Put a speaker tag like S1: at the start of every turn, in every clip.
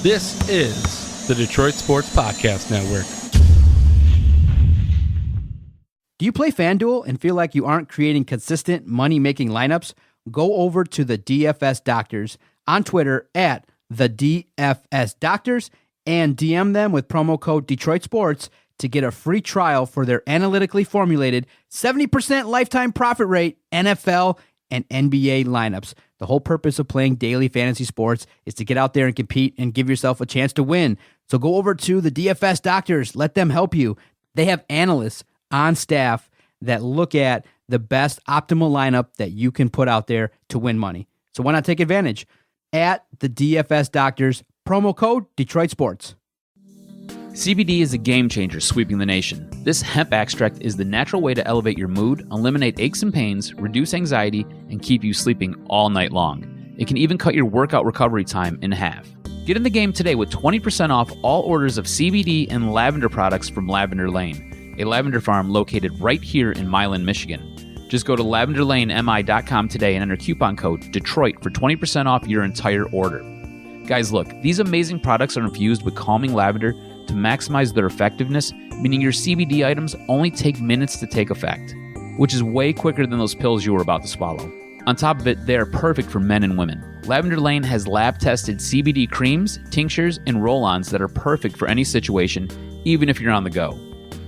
S1: This is the Detroit Sports Podcast Network.
S2: Do you play FanDuel and feel like you aren't creating consistent money-making lineups? Go over to the DFS Doctors on Twitter at the DFS Doctors and DM them with promo code Detroit Sports to get a free trial for their analytically formulated 70% lifetime profit rate NFL and NBA lineups. The whole purpose of playing daily fantasy sports is to get out there and compete and give yourself a chance to win. So go over to the DFS Doctors. Let them help you. They have analysts on staff that look at the best optimal lineup that you can put out there to win money. So why not take advantage? At the DFS Doctors, promo code Detroit Sports.
S3: CBD is a game changer sweeping the nation. This hemp extract is the natural way to elevate your mood, eliminate aches and pains, reduce anxiety, and keep you sleeping all night long. It can even cut your workout recovery time in half. Get in the game today with 20% off all orders of CBD and lavender products from Lavender Lane, a lavender farm located right here in Milan, Michigan. Just go to lavenderlanemi.com today and enter coupon code Detroit for 20% off your entire order. Guys, look, these amazing products are infused with calming lavender to maximize their effectiveness, meaning your CBD items only take minutes to take effect, which is way quicker than those pills you were about to swallow. On top of it, they are perfect for men and women. Lavender Lane has lab-tested CBD creams, tinctures, and roll-ons that are perfect for any situation, even if you're on the go.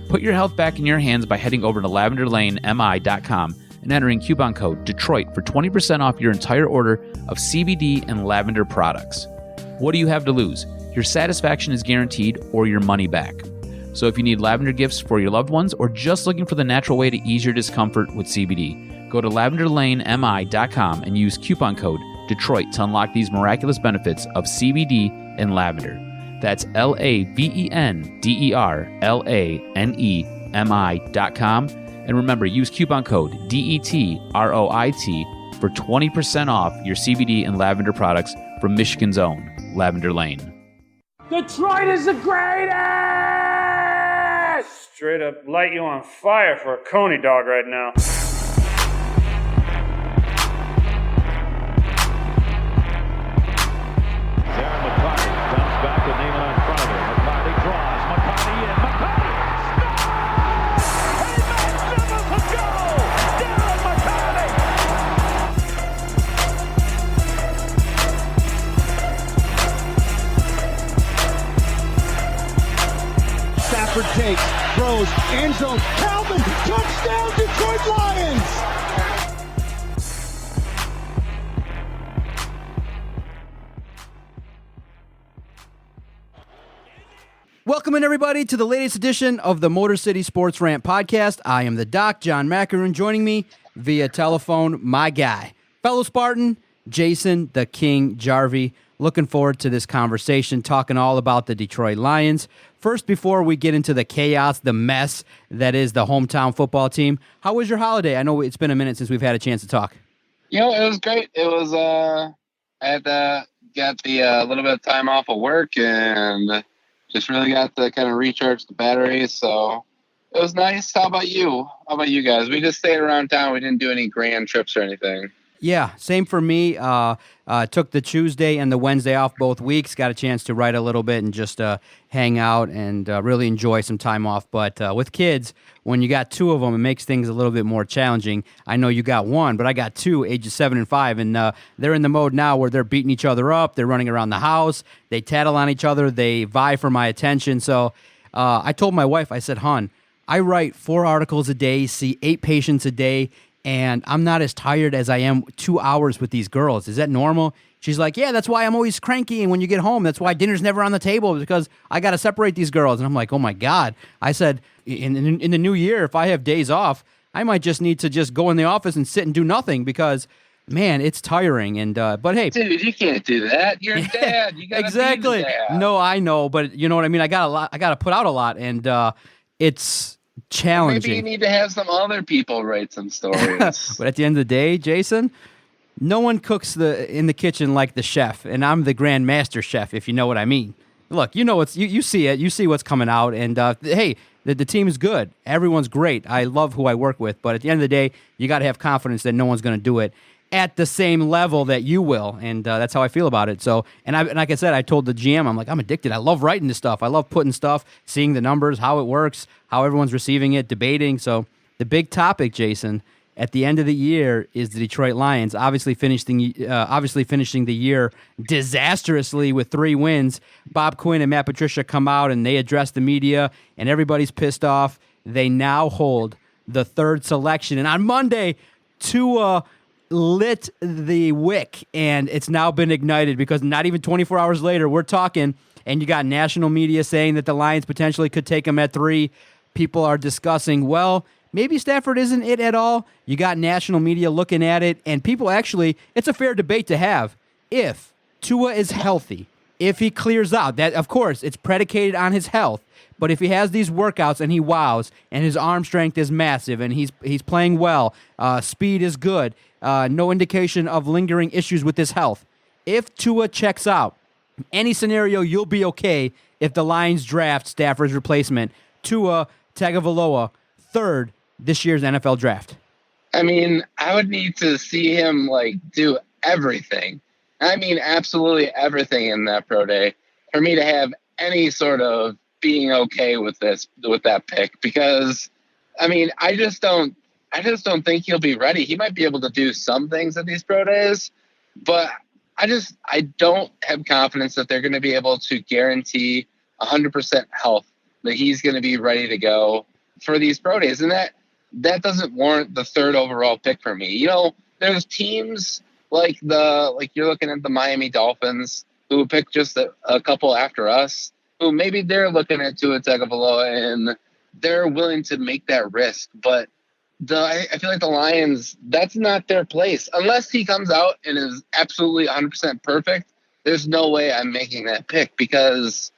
S3: Put your health back in your hands by heading over to lavenderlanemi.com and entering coupon code Detroit for 20% off your entire order of CBD and lavender products. What do you have to lose? Your satisfaction is guaranteed or your money back. So if you need lavender gifts for your loved ones or just looking for the natural way to ease your discomfort with CBD, go to lavenderlanemi.com and use coupon code Detroit to unlock these miraculous benefits of CBD and lavender. That's lavenderlanemi.com. And remember, use coupon code DETROIT for 20% off your CBD and lavender products from Michigan's own Lavender Lane.
S4: Detroit is the greatest! Straight up light you on fire for a Coney dog right now.
S5: Darren McCarty comes back with Neiman in front of him. McCarty draws. McCarty in. McCarty scores! He makes them a goal! Darren McCarty!
S6: Stafford takes, throws, end zone, Calvin, touchdown, Detroit Lions!
S2: Welcome in, everybody, to the latest edition of the Motor City Sports Rant podcast. I am the Doc, John Macaroon, joining me via telephone, my guy, fellow Spartan, Jason the King Jarvie. Looking forward to this conversation, talking all about the Detroit Lions. First, before we get into the chaos, the mess that is the hometown football team, how was your holiday? I know it's been a minute since we've had a chance to talk.
S7: You know, it was great. It was, I had got the little bit of time off of work and just really got to kind of recharge the batteries. So it was nice. How about you? How about you guys? We just stayed around town. We didn't do any grand trips or anything.
S2: Yeah, same for me. Took the Tuesday and the Wednesday off both weeks. Got a chance to write a little bit and just hang out and really enjoy some time off. But with kids, when you got two of them, it makes things a little bit more challenging. I know you got one, but I got two, ages 7 and 5, and they're in the mode now where they're beating each other up. They're running around the house. They tattle on each other. They vie for my attention. So I told my wife, I said, hon, I write 4 articles a day, see 8 patients a day, and I'm not as tired as I am 2 hours with these girls. Is that normal? She's like, yeah, that's why I'm always cranky, and when you get home, that's why dinner's never on the table, because I got to separate these girls. And I'm like, oh, my God. I said, in the new year, if I have days off, I might just need to just go in the office and sit and do nothing because, man, it's tiring. And but, hey.
S7: Dude, you can't do that. You're a dad. You gotta
S2: exactly.
S7: Be the dad.
S2: No, I know, but you know what I mean? I got to put out a lot, and it's challenging.
S7: Maybe you need to have some other people write some stories.
S2: But at the end of the day, Jason, no one cooks in the kitchen like the chef, and I'm the grand master chef, if you know what I mean. Look, you know you see it. You see what's coming out, and hey, the team is good. Everyone's great. I love who I work with, but at the end of the day, you got to have confidence that no one's going to do it. at the same level that you will, and that's how I feel about it. So, and like I said, I told the GM, I'm like, I'm addicted. I love writing this stuff. I love putting stuff, seeing the numbers, how it works, how everyone's receiving it, debating. So, the big topic, Jason, at the end of the year is the Detroit Lions, obviously finishing the year disastrously with 3 wins. Bob Quinn and Matt Patricia come out and they address the media, and everybody's pissed off. They now hold the 3rd selection, and on Monday, Tua lit the wick, and it's now been ignited because not even 24 hours later, we're talking, and you got national media saying that the Lions potentially could take him at 3. People are discussing, well, maybe Stafford isn't it at all. You got national media looking at it, and people actually, it's a fair debate to have. If Tua is healthy, if he clears out, that of course it's predicated on his health, but if he has these workouts and he wows, and his arm strength is massive, and he's playing well, speed is good, no indication of lingering issues with his health. If Tua checks out, any scenario, you'll be okay if the Lions draft Stafford's replacement, Tua Tagovailoa, 3rd this year's NFL draft.
S7: I mean, I would need to see him do everything. I mean, absolutely everything in that pro day for me to have any sort of being okay with that pick, because I mean, I just don't think he'll be ready. He might be able to do some things at these pro days, but I don't have confidence that they're going to be able to guarantee 100% health, that he's going to be ready to go for these pro days. And that doesn't warrant the 3rd overall pick for me. You know, there's teams like you're looking at the Miami Dolphins, who picked just a couple after us, who maybe they're looking at Tua Tagovailoa and they're willing to make that risk. But I feel like the Lions, that's not their place. Unless he comes out and is absolutely 100% perfect, there's no way I'm making that pick, because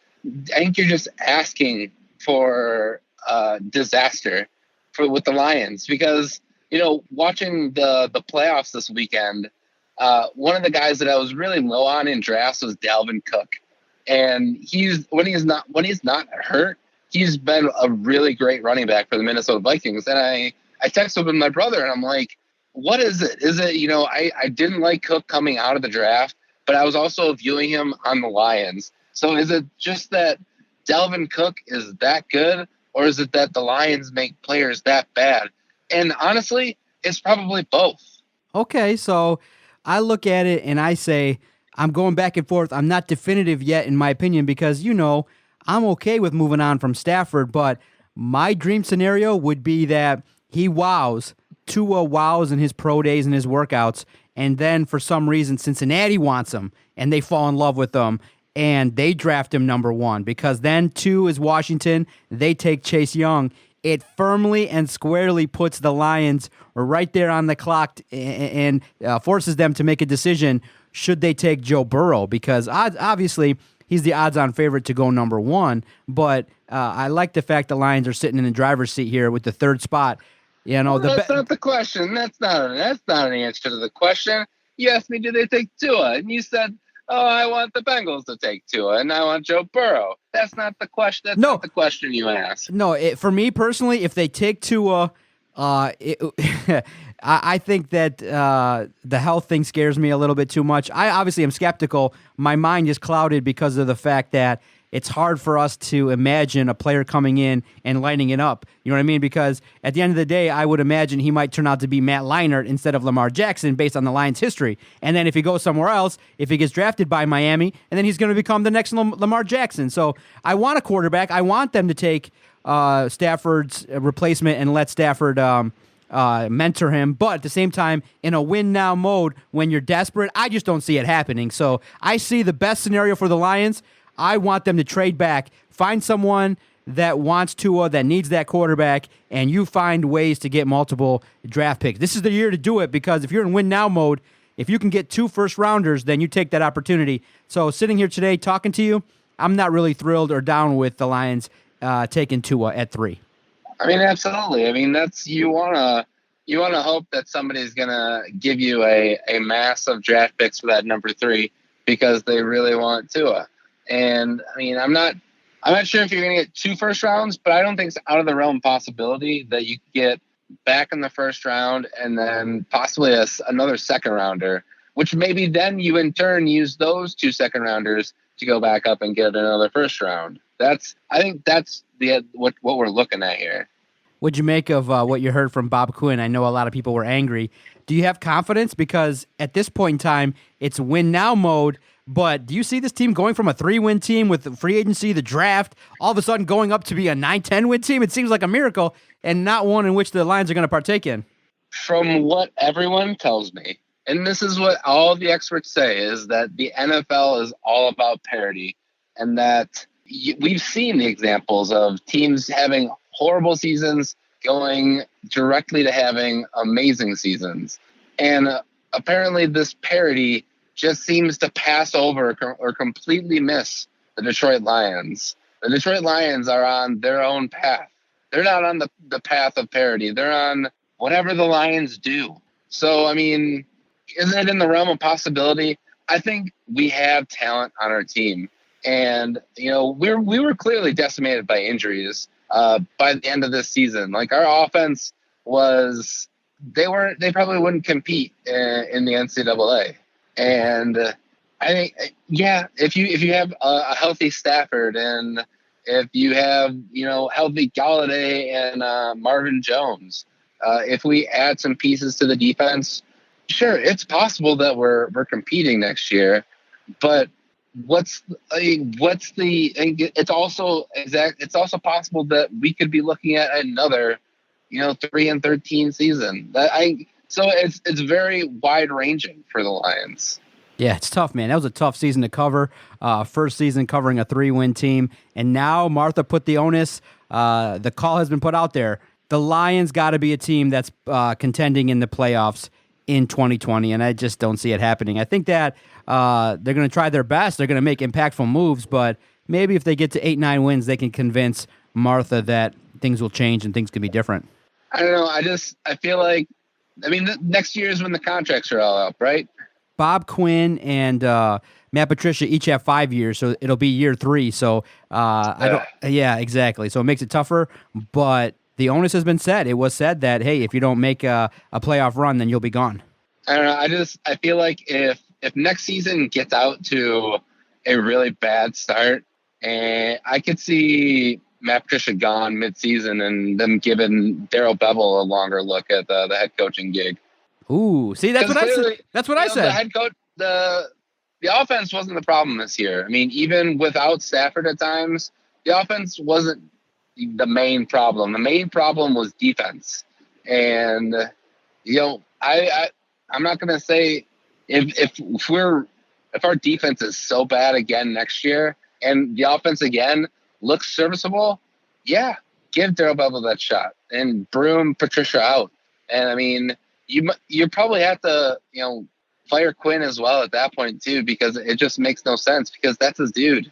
S7: I think you're just asking for disaster with the Lions. Because, you know, watching the playoffs this weekend, one of the guys that I was really low on in drafts was Dalvin Cook. And when he's not hurt, he's been a really great running back for the Minnesota Vikings. And I texted with my brother, and I'm like, what is it? Is it, you know, I didn't like Cook coming out of the draft, but I was also viewing him on the Lions. So is it just that Dalvin Cook is that good, or is it that the Lions make players that bad? And honestly, it's probably both.
S2: Okay, so I look at it and I say, I'm going back and forth. I'm not definitive yet, in my opinion, because, you know, I'm okay with moving on from Stafford, but my dream scenario would be that he wows, Tua wows in his pro days and his workouts, and then for some reason Cincinnati wants him, and they fall in love with him, and they draft him number 1, because then 2 is Washington. They take Chase Young. It firmly and squarely puts the Lions right there on the clock and forces them to make a decision. Should they take Joe Burrow? Because obviously he's the odds-on favorite to go number 1, but I like the fact the Lions are sitting in the driver's seat here with the 3rd spot. You know,
S7: that's not the question. That's not an answer to the question. You asked me, do they take Tua? And you said, oh, I want the Bengals to take Tua, and I want Joe Burrow. That's not the question. That's not the question you asked.
S2: No, for me personally, if they take Tua, I think that the health thing scares me a little bit too much. I obviously am skeptical. My mind is clouded because of the fact that it's hard for us to imagine a player coming in and lighting it up. You know what I mean? Because at the end of the day, I would imagine he might turn out to be Matt Leinart instead of Lamar Jackson based on the Lions' history. And then if he goes somewhere else, if he gets drafted by Miami, and then he's going to become the next Lamar Jackson. So I want a quarterback. I want them to take Stafford's replacement and let Stafford mentor him. But at the same time, in a win-now mode, when you're desperate, I just don't see it happening. So I see the best scenario for the Lions. I want them to trade back, find someone that wants Tua, that needs that quarterback, and you find ways to get multiple draft picks. This is the year to do it, because if you're in win-now mode, if you can get 2 first-rounders, then you take that opportunity. So sitting here today talking to you, I'm not really thrilled or down with the Lions taking Tua at 3.
S7: I mean, absolutely. I mean, that's you wanna hope that somebody's gonna give you a mass of draft picks for that number 3 because they really want Tua. And I mean, I'm not sure if you're gonna get 2 first rounds, but I don't think it's out of the realm possibility that you get back in the first round and then possibly another second rounder, which maybe then you in turn use those 2 second rounders to go back up and get another first round. I think that's what we're looking at here.
S2: What'd you make of what you heard from Bob Quinn? I know a lot of people were angry. Do you have confidence? Because at this point in time, it's win now mode. But do you see this team going from a 3-win team with the free agency, the draft, all of a sudden going up to be a 9-10 win team? It seems like a miracle, and not one in which the Lions are going to partake in.
S7: From what everyone tells me, and this is what all the experts say, is that the NFL is all about parity, and that we've seen the examples of teams having horrible seasons going directly to having amazing seasons. And apparently this parity just seems to pass over or completely miss the Detroit Lions. The Detroit Lions are on their own path. They're not on the path of parity. They're on whatever the Lions do. So, I mean, isn't it in the realm of possibility? I think we have talent on our team. And, you know, we were clearly decimated by injuries by the end of this season. Like, our offense they probably wouldn't compete in the NCAA. And I think, if you have a healthy Stafford, and if you have, you know, healthy Galladay and Marvin Jones, if we add some pieces to the defense, sure, it's possible that we're competing next year. But it's also possible that we could be looking at another, you know, 3-13 season. So it's very wide ranging for the Lions.
S2: Yeah, it's tough, man. That was a tough season to cover. First season covering a 3-win team. And now Martha put the onus. The call has been put out there. The Lions got to be a team that's contending in the playoffs in 2020, and I just don't see it happening. I think that they're going to try their best. They're going to make impactful moves, but maybe if they get to 8-9 wins, they can convince Martha that things will change and things can be different.
S7: I don't know. I feel like, I mean, next year is when the contracts are all up, right?
S2: Bob Quinn and Matt Patricia each have 5 years, so it'll be year 3. So yeah, exactly. So it makes it tougher, but the onus has been set. It was said that, hey, if you don't make a playoff run, then you'll be gone.
S7: I don't know. I feel like if next season gets out to a really bad start, and I could see Matt Patricia gone mid-season and them giving Darrell Bevel a longer look at the head coaching gig.
S2: Ooh, see, that's what I said. That's what I said.
S7: The head coach, the offense wasn't the problem this year. I mean, even without Stafford at times, the offense wasn't the main problem. The main problem was defense. And, you know, I'm not going to say if our defense is so bad again next year and the offense again looks serviceable, yeah, give Darrell Bevel that shot and broom Patricia out. And I mean, you probably have to, you know, fire Quinn as well at that point too, because it just makes no sense, because that's his dude.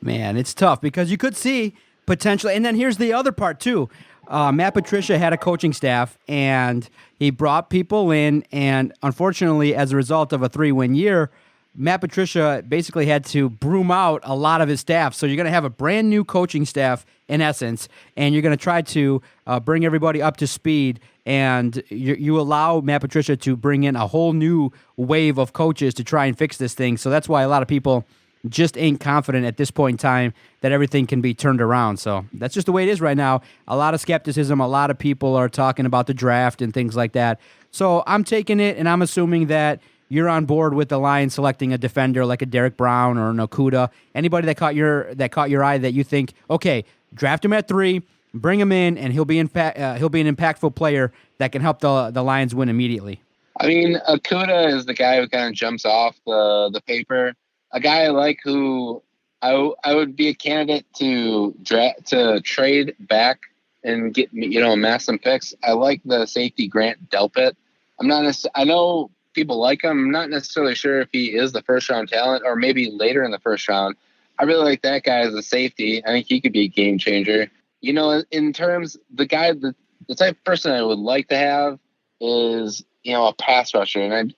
S2: Man, it's tough because you could see potentially, and then here's the other part too. Matt Patricia had a coaching staff, and he brought people in, and unfortunately, as a result of a 3-win year, Matt Patricia basically had to broom out a lot of his staff. So you're going to have a brand new coaching staff in essence, and you're going to try to bring everybody up to speed, and you allow Matt Patricia to bring in a whole new wave of coaches to try and fix this thing. So that's why a lot of people just ain't confident at this point in time that everything can be turned around. So that's just the way it is right now. A lot of skepticism. A lot of people are talking about the draft and things like that. So I'm taking it, and I'm assuming that you're on board with the Lions selecting a defender like a Derek Brown or an Okudah. Anybody that caught your eye that you think, okay, draft him at 3, bring him in, and he'll be an impactful player that can help the Lions win immediately.
S7: I mean, Okudah is the guy who kind of jumps off the paper. A guy I like, who I would be a candidate to trade back and get, you know, amass some picks. I like the safety Grant Delpit. I know people like him. I'm not necessarily sure if he is the first round talent or maybe later in the first round. I really like that guy as a safety. I think he could be a game changer. You know, in terms, the type of person I would like to have is, you know, a pass rusher. And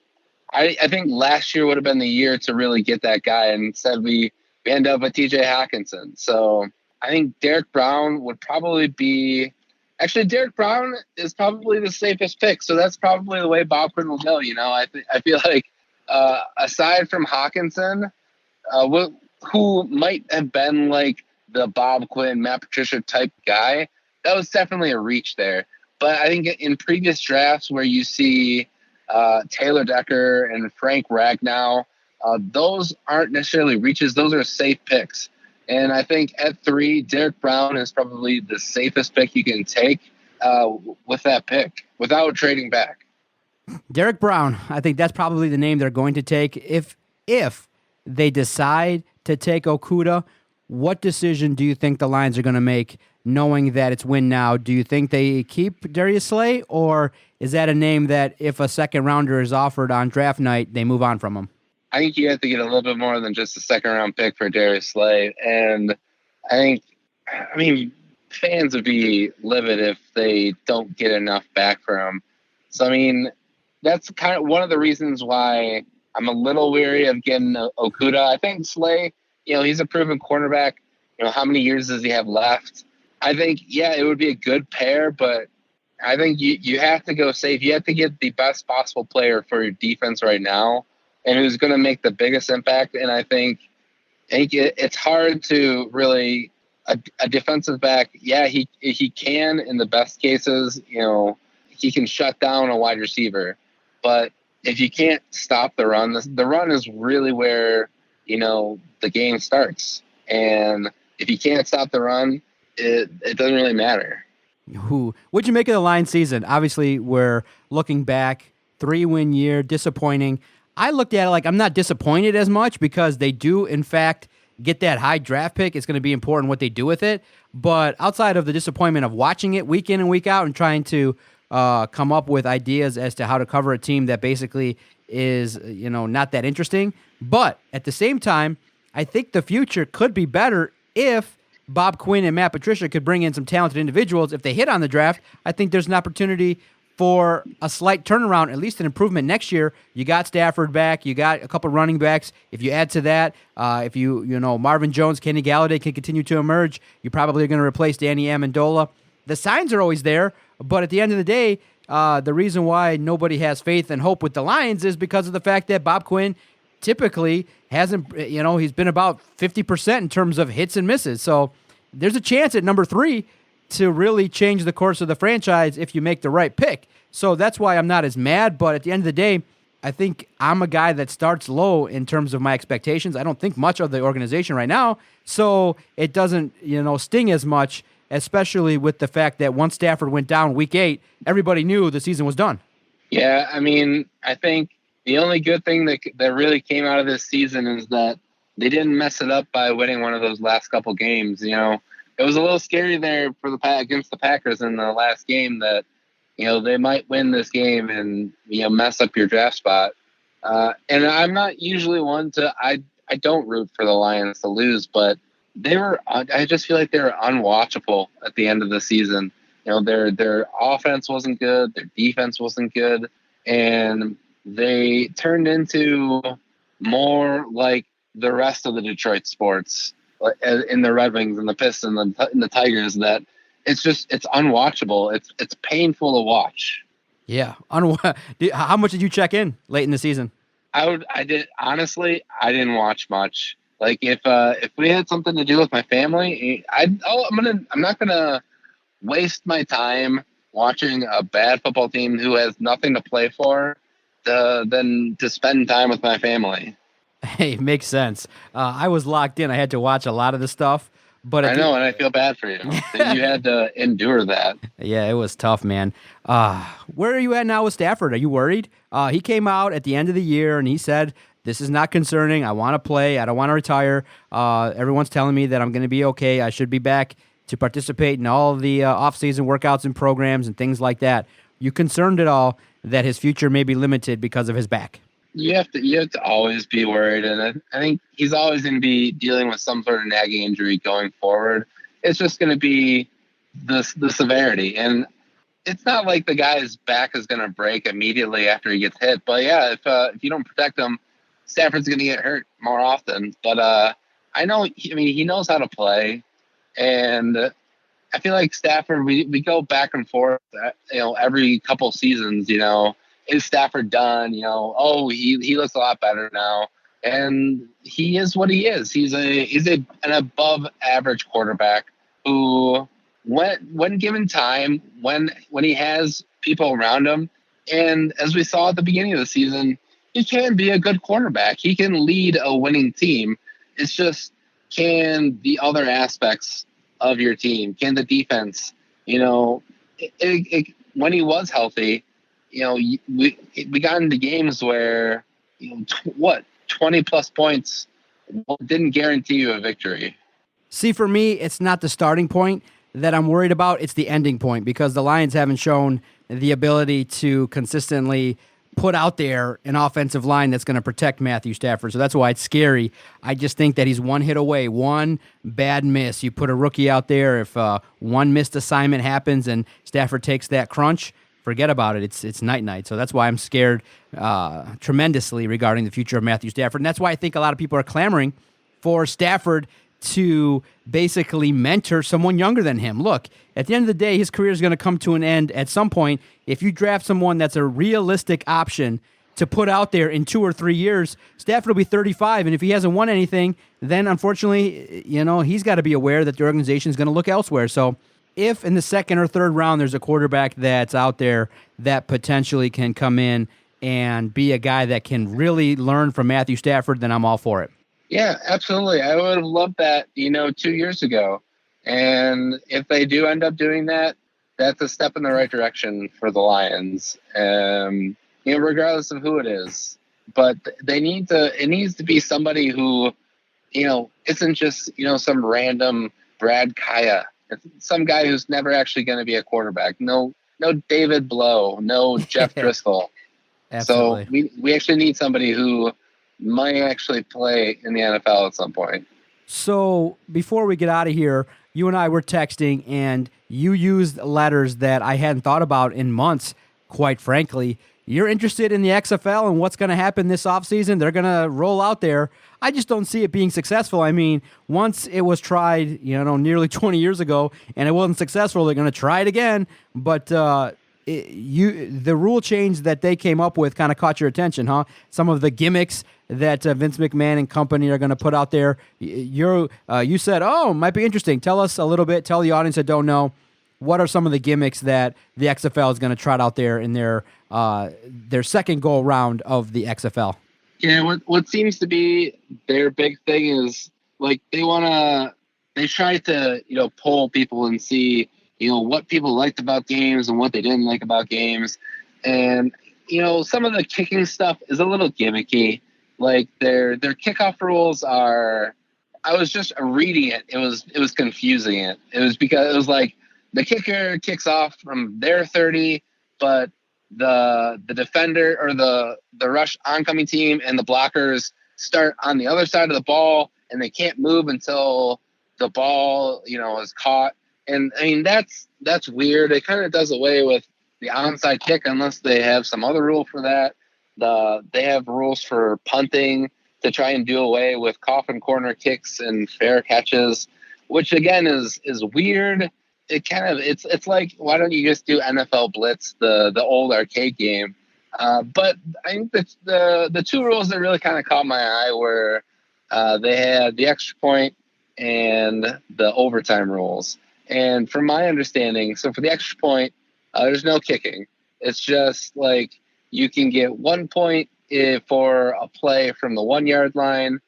S7: I think last year would have been the year to really get that guy, and instead we end up with TJ Hawkinson. So I think Derek Brown would probably be, Actually, Derek Brown is probably the safest pick, so that's probably the way Bob Quinn will go. I feel like aside from Hawkinson, who might have been like the Bob Quinn, Matt Patricia type guy, that was definitely a reach there. But I think in previous drafts where you see Taylor Decker and Frank Ragnow, those aren't necessarily reaches; those are safe picks. And I think at 3, Derek Brown is probably the safest pick you can take with that pick without trading back.
S2: Derek Brown, I think that's probably the name they're going to take. If they decide to take Okudah, what decision do you think the Lions are going to make knowing that it's win now? Do you think they keep Darius Slay, or is that a name that if a second rounder is offered on draft night, they move on from him?
S7: I think you have to get a little bit more than just a second-round pick for Darius Slay. And I mean, fans would be livid if they don't get enough back for him. So, I mean, that's kind of one of the reasons why I'm a little weary of getting Okudah. I think Slay, he's a proven cornerback. How many years does he have left? I think, it would be a good pair, but I think you have to go safe. You have to get the best possible player for your defense right now, and who's going to make the biggest impact. And I think it's hard to really a defensive back. Yeah, he can in the best cases. He can shut down a wide receiver, but if you can't stop the run, the run is really where the game starts. And if you can't stop the run, it doesn't really matter.
S2: What'd you make of the Lions season? Obviously, we're looking back, 3-win year, disappointing. I looked at it like I'm not disappointed as much because they do, in fact, get that high draft pick. It's going to be important what they do with it. But outside of the disappointment of watching it week in and week out and trying to come up with ideas as to how to cover a team that basically is, not that interesting. But at the same time, I think the future could be better if Bob Quinn and Matt Patricia could bring in some talented individuals. If they hit on the draft, I think there's an opportunity for a slight turnaround, at least an improvement next year. You got Stafford back. You got a couple running backs. If you add to that, if Marvin Jones, Kenny Galladay can continue to emerge, you're probably going to replace Danny Amendola. The signs are always there, but at the end of the day, the reason why nobody has faith and hope with the Lions is because of the fact that Bob Quinn typically hasn't, he's been about 50% in terms of hits and misses. So there's a chance at number 3 to really change the course of the franchise if you make the right pick. So that's why I'm not as mad, but at the end of the day, I think I'm a guy that starts low in terms of my expectations. I don't think much of the organization right now, so it doesn't, sting as much, especially with the fact that once Stafford went down week 8, everybody knew the season was done.
S7: Yeah, I mean, I think the only good thing that really came out of this season is that they didn't mess it up by winning one of those last couple games. It was a little scary there for against the Packers in the last game that, they might win this game and, mess up your draft spot. And I'm not usually one I don't root for the Lions to lose, but I just feel like they were unwatchable at the end of the season. Their offense wasn't good. Their defense wasn't good. And they turned into more like the rest of the Detroit sports in the Red Wings and the Pistons and the Tigers, that it's unwatchable. It's painful to watch.
S2: Yeah. How much did you check in late in the season?
S7: I didn't watch much. Like if we had something to do with my family, I'm not gonna waste my time watching a bad football team who has nothing to play for than to spend time with my family.
S2: Hey, makes sense. I was locked in. I had to watch a lot of the stuff. But
S7: I know, and I feel bad for you that you had to endure that.
S2: Yeah, it was tough, man. Where are you at now with Stafford? Are you worried? He came out at the end of the year, and he said, this is not concerning. I want to play. I don't want to retire. Everyone's telling me that I'm going to be okay. I should be back to participate in all of the off-season workouts and programs and things like that. You concerned at all that his future may be limited because of his back?
S7: You have to always be worried, and I think he's always going to be dealing with some sort of nagging injury going forward. It's just going to be the severity, and it's not like the guy's back is going to break immediately after he gets hit. But yeah, if you don't protect him, Stafford's going to get hurt more often. But I know, he knows how to play, and I feel like Stafford, we go back and forth, every couple seasons, is Stafford done? He looks a lot better now. And he is what he is. He's an above average quarterback who, when given time, when he has people around him, and as we saw at the beginning of the season, he can be a good quarterback. He can lead a winning team. It's just, can the other aspects of your team, can the defense, when he was healthy, we got into games where, 20 plus points didn't guarantee you a victory.
S2: See, for me, it's not the starting point that I'm worried about. It's the ending point, because the Lions haven't shown the ability to consistently put out there an offensive line that's going to protect Matthew Stafford. So that's why it's scary. I just think that he's one hit away, one bad miss. You put a rookie out there, if one missed assignment happens and Stafford takes that crunch, forget about it. It's night-night. So that's why I'm scared tremendously regarding the future of Matthew Stafford. And that's why I think a lot of people are clamoring for Stafford to basically mentor someone younger than him. Look, at the end of the day, his career is going to come to an end at some point. If you draft someone that's a realistic option to put out there in 2 or 3 years, Stafford will be 35, and if he hasn't won anything, then unfortunately, he's got to be aware that the organization is going to look elsewhere. So if in the second or third round there's a quarterback that's out there that potentially can come in and be a guy that can really learn from Matthew Stafford, then I'm all for it.
S7: Yeah, absolutely. I would have loved that, 2 years ago. And if they do end up doing that, that's a step in the right direction for the Lions, regardless of who it is. But it needs to be somebody who, isn't just, some random Brad Kaya. It's some guy who's never actually going to be a quarterback. No David Blow, no Jeff Driscoll.
S2: Absolutely.
S7: So we actually need somebody who might actually play in the NFL at some point.
S2: So before we get out of here, you and I were texting, and you used letters that I hadn't thought about in months, quite frankly. You're interested in the XFL and what's going to happen this offseason. They're going to roll out there. I just don't see it being successful. I mean, once it was tried, nearly 20 years ago, and it wasn't successful, they're going to try it again. But the rule change that they came up with kind of caught your attention, huh? Some of the gimmicks that Vince McMahon and company are going to put out there. You said, might be interesting. Tell us a little bit. Tell the audience that don't know, what are some of the gimmicks that the XFL is going to try out there in their second go round of the XFL?
S7: Yeah, what seems to be their big thing is, like, they try to poll people and see what people liked about games and what they didn't like about games. And some of the kicking stuff is a little gimmicky. Like, their kickoff rules are, I was just reading it. It was confusing. It was because it was like the kicker kicks off from their 30, but the defender or the rush oncoming team and the blockers start on the other side of the ball, and they can't move until the ball is caught. And I mean, that's weird. It kind of does away with the onside kick unless they have some other rule for that. They have rules for punting to try and do away with coffin corner kicks and fair catches, which again is weird. It's like, why don't you just do NFL Blitz, the old arcade game? But I think that the two rules that really kind of caught my eye were they had the extra point and the overtime rules. And from my understanding, so for the extra point, there's no kicking. It's just like you can get 1 point for a play from the 1 yard line,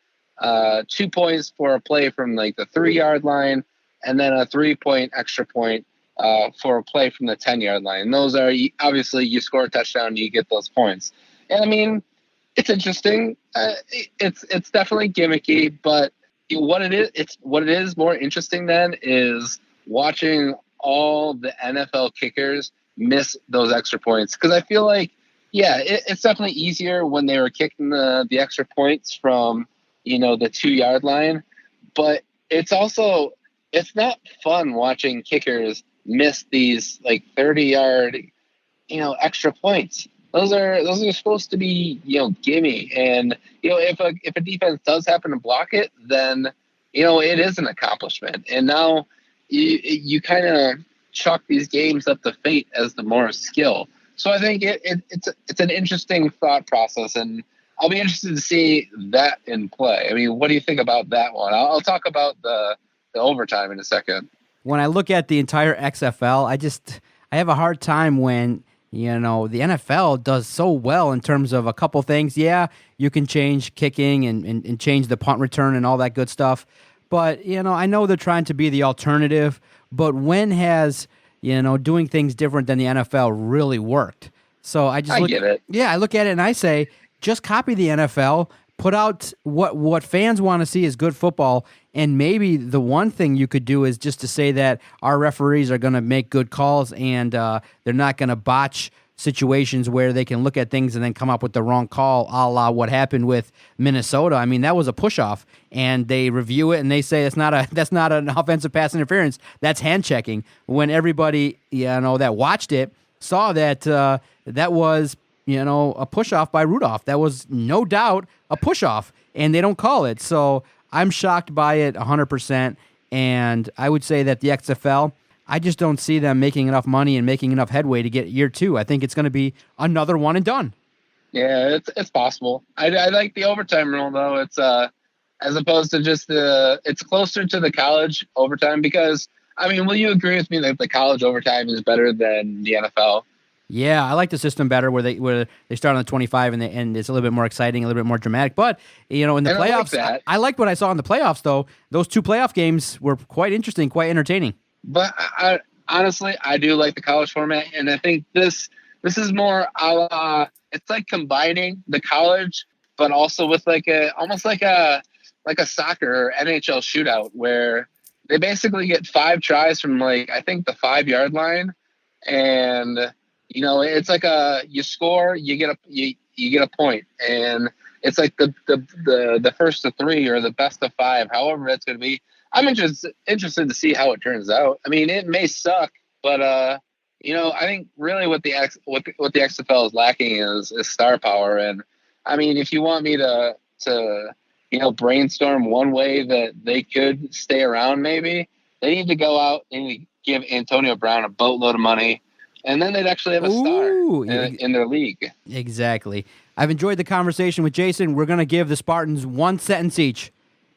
S7: 2 points for a play from like the 3 yard line, and then a 3-point extra point for a play from the 10 yard line. And those are, obviously, you score a touchdown, you get those points. And I mean, it's interesting. It's definitely gimmicky, but what it is more interesting than is watching all the NFL kickers miss those extra points. Because I feel like, yeah, it's definitely easier when they were kicking the extra points from, the 2 yard line. But it's not fun watching kickers miss these like 30-yard, extra points. Those are supposed to be, gimme. And, if a defense does happen to block it, then, it is an accomplishment. And now, you kind of chalk these games up to fate as the more skill. So I think it's an interesting thought process, and I'll be interested to see that in play. I mean, what do you think about that one? I'll talk about the overtime in a second.
S2: When I look at the entire XFL, I have a hard time when, the NFL does so well in terms of a couple things. Yeah, you can change kicking and change the punt return and all that good stuff. But, I know they're trying to be the alternative, but when has, doing things different than the NFL really worked? So I get it. Yeah, I look at it and I say, just copy the NFL, put out what fans want to see is good football, and maybe the one thing you could do is just to say that our referees are going to make good calls and they're not going to botch situations where they can look at things and then come up with the wrong call, a la what happened with Minnesota. I mean, that was a push-off, and they review it and they say that's not an offensive pass interference. That's hand checking. When everybody that watched it saw that that was a push-off by Rudolph. That was no doubt a push-off, and they don't call it. So I'm shocked by it 100%, and I would say that the XFL, I just don't see them making enough money and making enough headway to get year 2. I think it's going to be another one and done.
S7: Yeah, it's possible. I like the overtime rule, though. It's as opposed to just it's closer to the college overtime because, I mean, will you agree with me that the college overtime is better than the NFL?
S2: Yeah, I like the system better where they start on the 25 and it's a little bit more exciting, a little bit more dramatic. But, in the playoffs, I liked what I saw in the playoffs, though. Those 2 playoff games were quite interesting, quite entertaining.
S7: But I honestly, I do like the college format, and I think this is more it's like combining the college, but also with almost like a soccer or NHL shootout where they basically get 5 tries from I think the 5-yard line, and it's like you score, you get a point, and it's like the first of 3 or the best of 5, however it's going to be. I'm interested to see how it turns out. I mean, it may suck, but I think really what the XFL is lacking is star power. And I mean, if you want me to brainstorm one way that they could stay around, maybe they need to go out and give Antonio Brown a boatload of money, and then they'd actually have a star in their league.
S2: Exactly. I've enjoyed the conversation with Jason. We're going to give the Spartans one sentence each.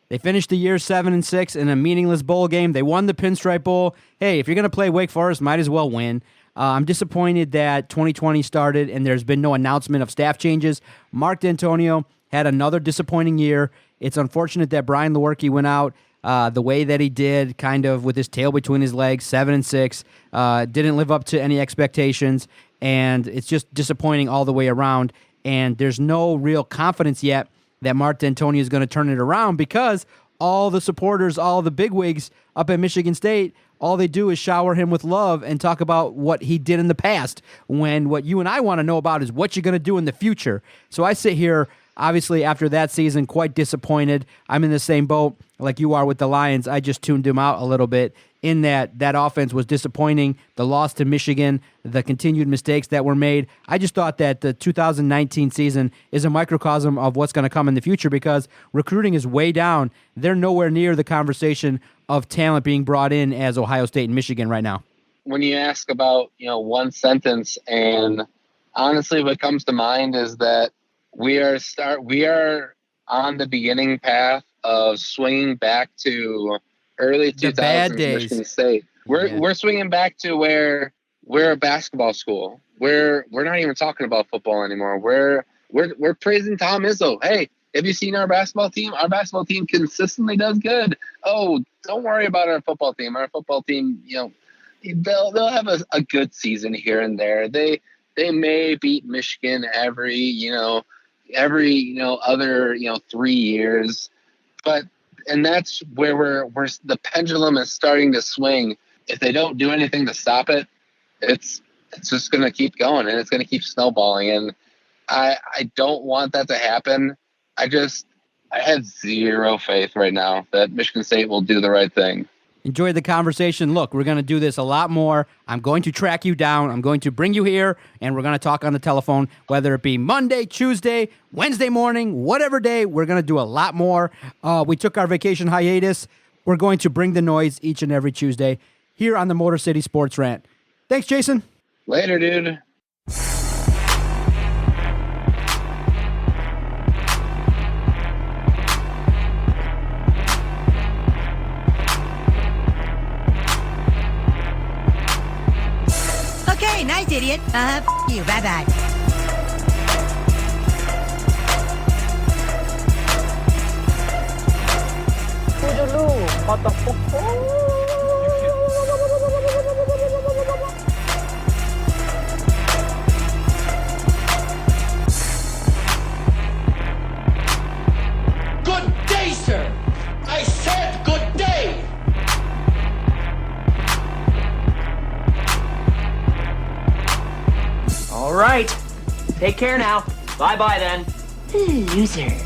S2: They finished the year 7-6 in a meaningless bowl game. They won the Pinstripe Bowl. Hey, if you're going to play Wake Forest, might as well win. I'm disappointed that 2020 started and there's been no announcement of staff changes. Mark D'Antonio had another disappointing year. It's unfortunate that Brian Lewerke went out the way that he did, kind of with his tail between his legs, 7-6. Didn't live up to any expectations, and it's just disappointing all the way around. And there's no real confidence yet that Mark D'Antonio is going to turn it around because all the supporters, all the bigwigs up at Michigan State, all they do is shower him with love and talk about what he did in the past, when what you and I want to know about is what you're going to do in the future. So I sit here, obviously, after that season, quite disappointed. I'm in the same boat like you are with the Lions. I just tuned him out a little bit in that offense was disappointing. The loss to Michigan, the continued mistakes that were made. I just thought that the 2019 season is a microcosm of what's going to come in the future because recruiting is way down. They're nowhere near the conversation of talent being brought in as Ohio State and Michigan right now.
S7: When you ask about, one sentence, and honestly what comes to mind is that we are on the beginning path of swinging back to early 2000s Michigan State. We're swinging back to where we're a basketball school. We're not even talking about football anymore. We're praising Tom Izzo. Hey, have you seen our basketball team? Our basketball team consistently does good. Oh, don't worry about our football team. Our football team, they'll have a good season here and there. They may beat Michigan every other 3 years, and that's where we're the pendulum is starting to swing. If they don't do anything to stop it, it's just going to keep going, and it's going to keep snowballing. And I don't want that to happen. I have zero faith right now that Michigan State will do the right thing.
S2: Enjoyed the conversation. Look, we're going to do this a lot more. I'm going to track you down. I'm going to bring you here, and we're going to talk on the telephone, whether it be Monday, Tuesday, Wednesday morning, whatever day. We're going to do a lot more. We took our vacation hiatus, We're going to bring the noise each and every Tuesday here on the Motor City Sports Rant. Thanks, Jason.
S7: Later, dude.
S8: Okay, night, idiot. You. Bye-bye.
S9: Good day, sir. I said good day.
S10: All right. Take care now. Bye-bye then.
S8: Loser.